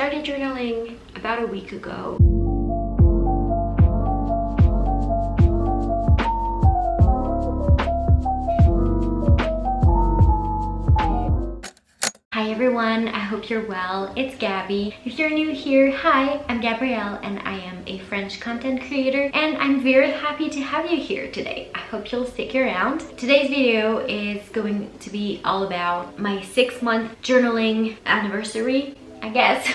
started journaling about a week ago. Hi everyone, I hope you're well. It's Gabby. If you're new here, hi, I'm Gabrielle and I am a French content creator and I'm very happy to have you here today. I hope you'll stick around. Today's video is going to be all about my 6-month journaling anniversary, I guess.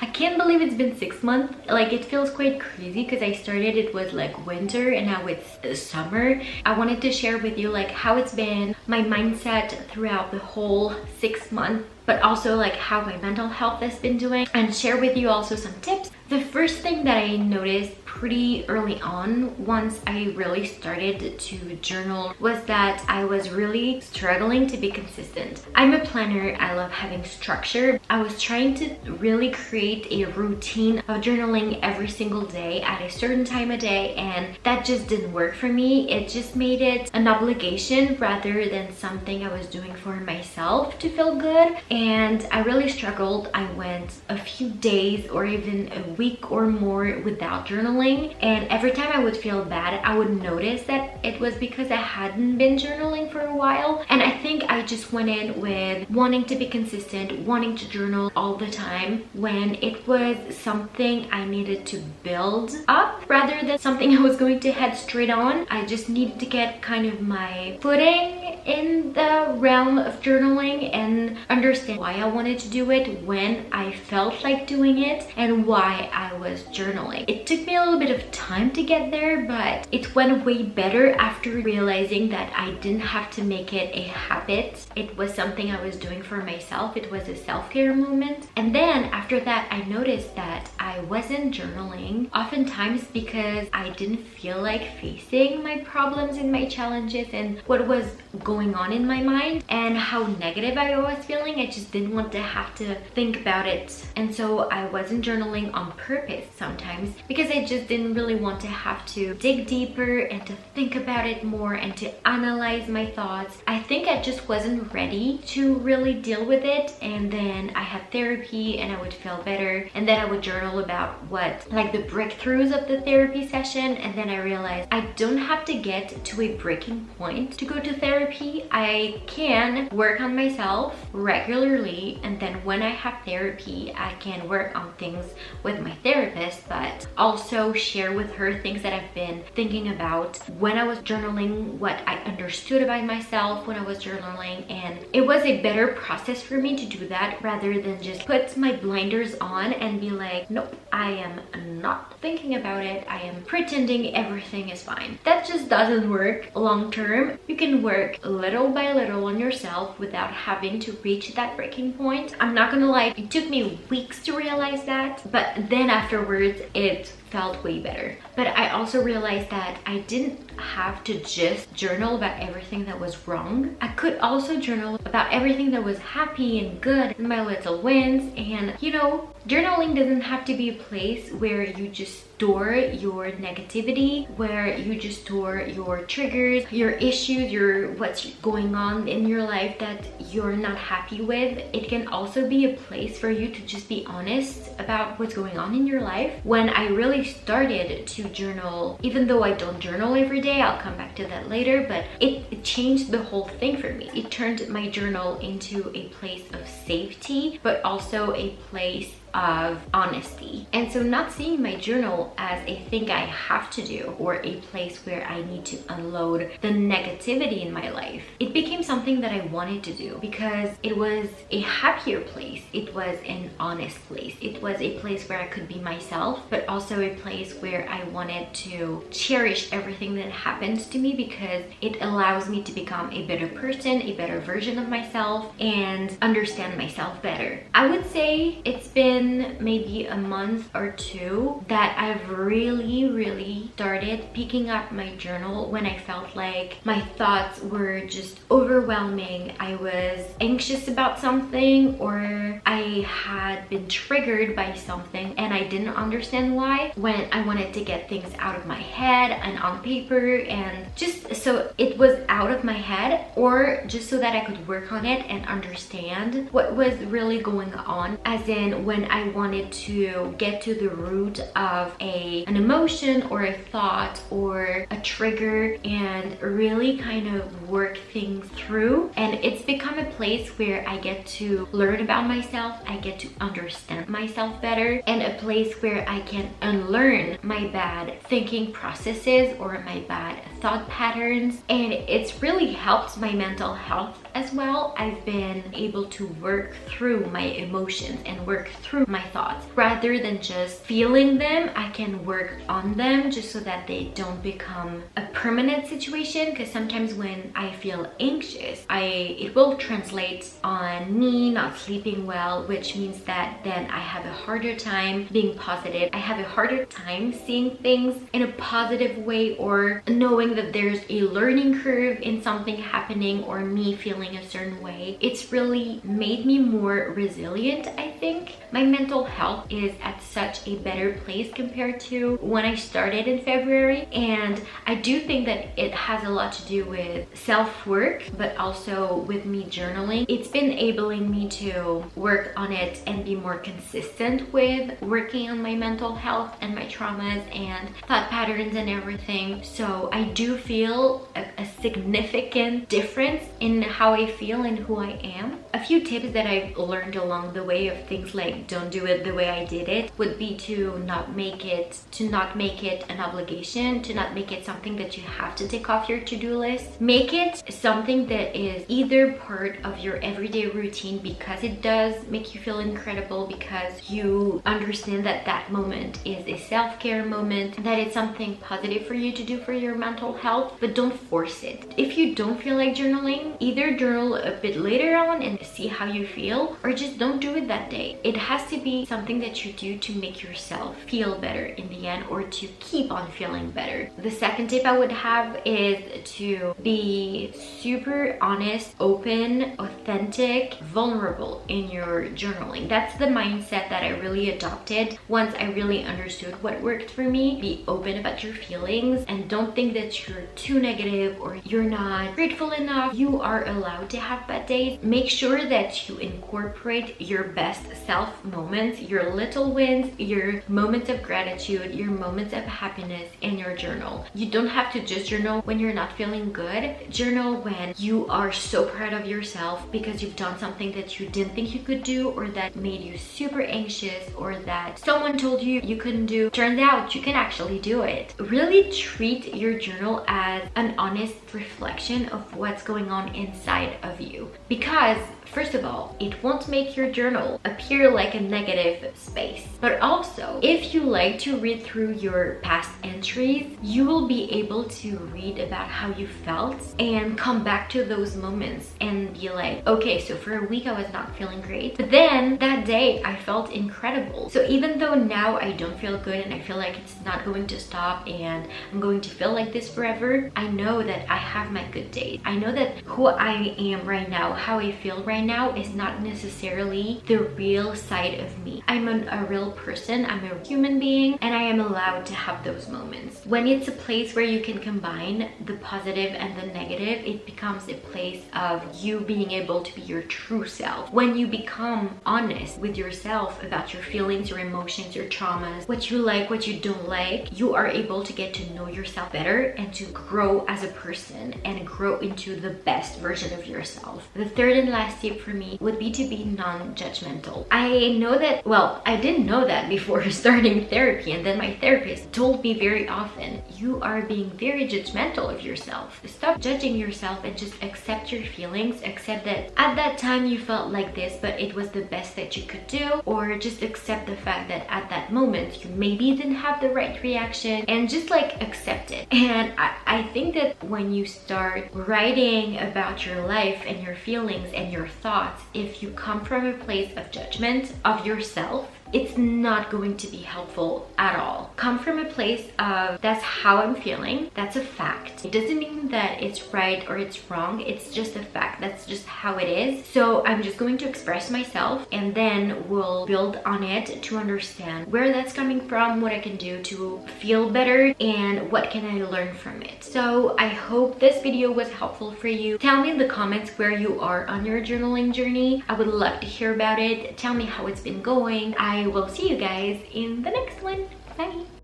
I can't believe it's been 6 months. Like, it feels quite crazy because I started, it was like winter and now it's summer. I wanted to share with you like how it's been, my mindset throughout the whole 6 months, but also like how my mental health has been doing, and share with you also some tips. The first thing that I noticed pretty early on, once I really started to journal, was that I was really struggling to be consistent. I'm a planner, I love having structure. I was trying to really create a routine of journaling every single day at a certain time of day, and that just didn't work for me. It just made it an obligation rather than something I was doing for myself to feel good, and I really struggled. I went a few days or even a week or more without journaling, and every time I would feel bad, I would notice that it was because I hadn't been journaling for a while. And I think I just went in with wanting to be consistent, wanting to journal all the time, when it was something I needed to build up rather than something I was going to head straight on. I just needed to get kind of my footing in the realm of journaling and understand why I wanted to do it, when I felt like doing it, and why I was journaling. It took me a little bit of time to get there, but it went way better after realizing that I didn't have to make it a habit. It was something I was doing for myself. It was a self-care moment. And then after that, I noticed that I wasn't journaling oftentimes because I didn't feel like facing my problems and my challenges and what was going on in my mind and how negative I was feeling. I just didn't want to have to think about it. And so I wasn't journaling on purpose sometimes because I just didn't really want to have to dig deeper and to think about it more and to analyze my thoughts. I think I just wasn't ready to really deal with it. And then I had therapy and I would feel better, and then I would journal about what, like, the breakthroughs of the therapy session. And then I realized I don't have to get to a breaking point to go to therapy. I can work on myself regularly, and then when I have therapy I can work on things with my therapist, but also share with her things that I've been thinking about when I was journaling, what I understood about myself when I was journaling. And it was a better process for me to do that rather than just put my blinders on and be like, nope, I am not thinking about it, I am pretending everything is fine. That just doesn't work long term. You can work little by little on yourself without having to reach that breaking point. I'm not gonna lie, it took me weeks to realize that, but then afterwards it felt way better. But I also realized that I didn't have to just journal about everything that was wrong. I could also journal about everything that was happy and good and my little wins. And you know, journaling doesn't have to be a place where you just store your negativity, where you just store your triggers, your issues, your what's going on in your life that you're not happy with. It can also be a place for you to just be honest about what's going on in your life. When I really started to journal, even though I don't journal every day, I'll come back to that later, but it changed the whole thing for me. It turned my journal into a place of safety, but also a place of honesty. And so not seeing my journal as a thing I have to do or a place where I need to unload the negativity in my life, it became something that I wanted to do because it was a happier place. It was an honest place. It was a place where I could be myself, but also a place where I wanted to cherish everything that happens to me because it allows me to become a better person, a better version of myself, and understand myself better. I would say it's been maybe a month or two that I've really started picking up my journal when I felt like my thoughts were just overwhelming. I was anxious about something, or I had been triggered by something and I didn't understand why, when I wanted to get things out of my head and on paper, and just so it was out of my head, or just so that I could work on it and understand what was really going on. As in, when I wanted to get to the root of an emotion or a thought or a trigger and really kind of work things through. And it's become a place where I get to learn about myself, I get to understand myself better, and a place where I can unlearn my bad thinking processes or my bad thought patterns. And it's really helped my mental health as well. I've been able to work through my emotions and work through my thoughts rather than just feeling them. I can work on them just so that they don't become a permanent situation, because sometimes when I feel anxious, it will translate on me not sleeping well, which means that then I have a harder time being positive. I have a harder time seeing things in a positive way, or knowing that there's a learning curve in something happening or me feeling a certain way. It's really made me more resilient, I think. My mental health is at such a better place compared to when I started in February, and I do think that it has a lot to do with self-work, but also with me journaling. It's been enabling me to work on it and be more consistent with working on my mental health and my traumas and thought patterns and everything. So I do feel a significant difference in how I feel and who I am. A few tips that I've learned along the way of things like don't do it the way I did it would be to not make it an obligation, to not make it something that you have to take off your to-do list. Make it something that is either part of your everyday routine because it does make you feel incredible, because you understand that that moment is a self-care moment, that it's something positive for you to do for your mental health, but don't force it. If you don't feel like journaling, either journal a bit later on and see how you feel, or just don't do it that day. It has to be something that you do to make yourself feel better in the end, or to keep on feeling better. The second tip I would have is to be super honest, open, authentic, vulnerable in your journaling. That's the mindset that I really adopted once I really understood what worked for me. Be open about your feelings and don't think that you're too negative or you're not grateful enough. You are allowed to have bad days. Make sure that you incorporate your best self moments, your little wins, your moments of gratitude, your moments of happiness in your journal. You don't have to just journal when you're not feeling good. Journal when you are so proud of yourself because you've done something that you didn't think you could do, or that made you super anxious, or that someone told you you couldn't do. Turns out you can actually do it. Really treat your journal as an honest reflection of what's going on inside of you, because first of all, it won't make your journal appear like a negative space. But also, if you like to read through your past entries, you will be able to read about how you felt and come back to those moments and be like, okay, so for a week I was not feeling great, but then that day I felt incredible. So even though now I don't feel good and I feel like it's not going to stop and I'm going to feel like this forever, I know that I have my good days. I know that who I am right now, how I feel right now, is not necessarily the real side of me. I'm a real person, I'm a human being, and I am allowed to have those moments. When it's a place where you can combine the positive and the negative, it becomes a place of you being able to be your true self. When you become honest with yourself about your feelings, your emotions, your traumas, what you like, what you don't like, you are able to get to know yourself better and to grow as a person and grow into the best version of yourself. The third and last tip for me would be to be non-judgmental. I know that, well, I didn't know that before starting therapy, and then my therapist told me very often, you are being very judgmental of yourself. Stop judging yourself and just accept your feelings. Accept that at that time you felt like this, but it was the best that you could do, or just accept the fact that at that moment you maybe didn't have the right reaction, and just like accept it. And I think that when you start writing about your life and your feelings and your thoughts, if you come from a place of judgment of yourself, it's not going to be helpful at all. Come from a place of, that's how I'm feeling, that's a fact. It doesn't mean that it's right or it's wrong, it's just a fact, that's just how it is. So I'm just going to express myself, and then we'll build on it to understand where that's coming from, what I can do to feel better, and what can I learn from it. So I hope this video was helpful for you. Tell me in the comments where you are on your journaling journey. I would love to hear about it. Tell me how it's been going. I I will see you guys in the next one. Bye!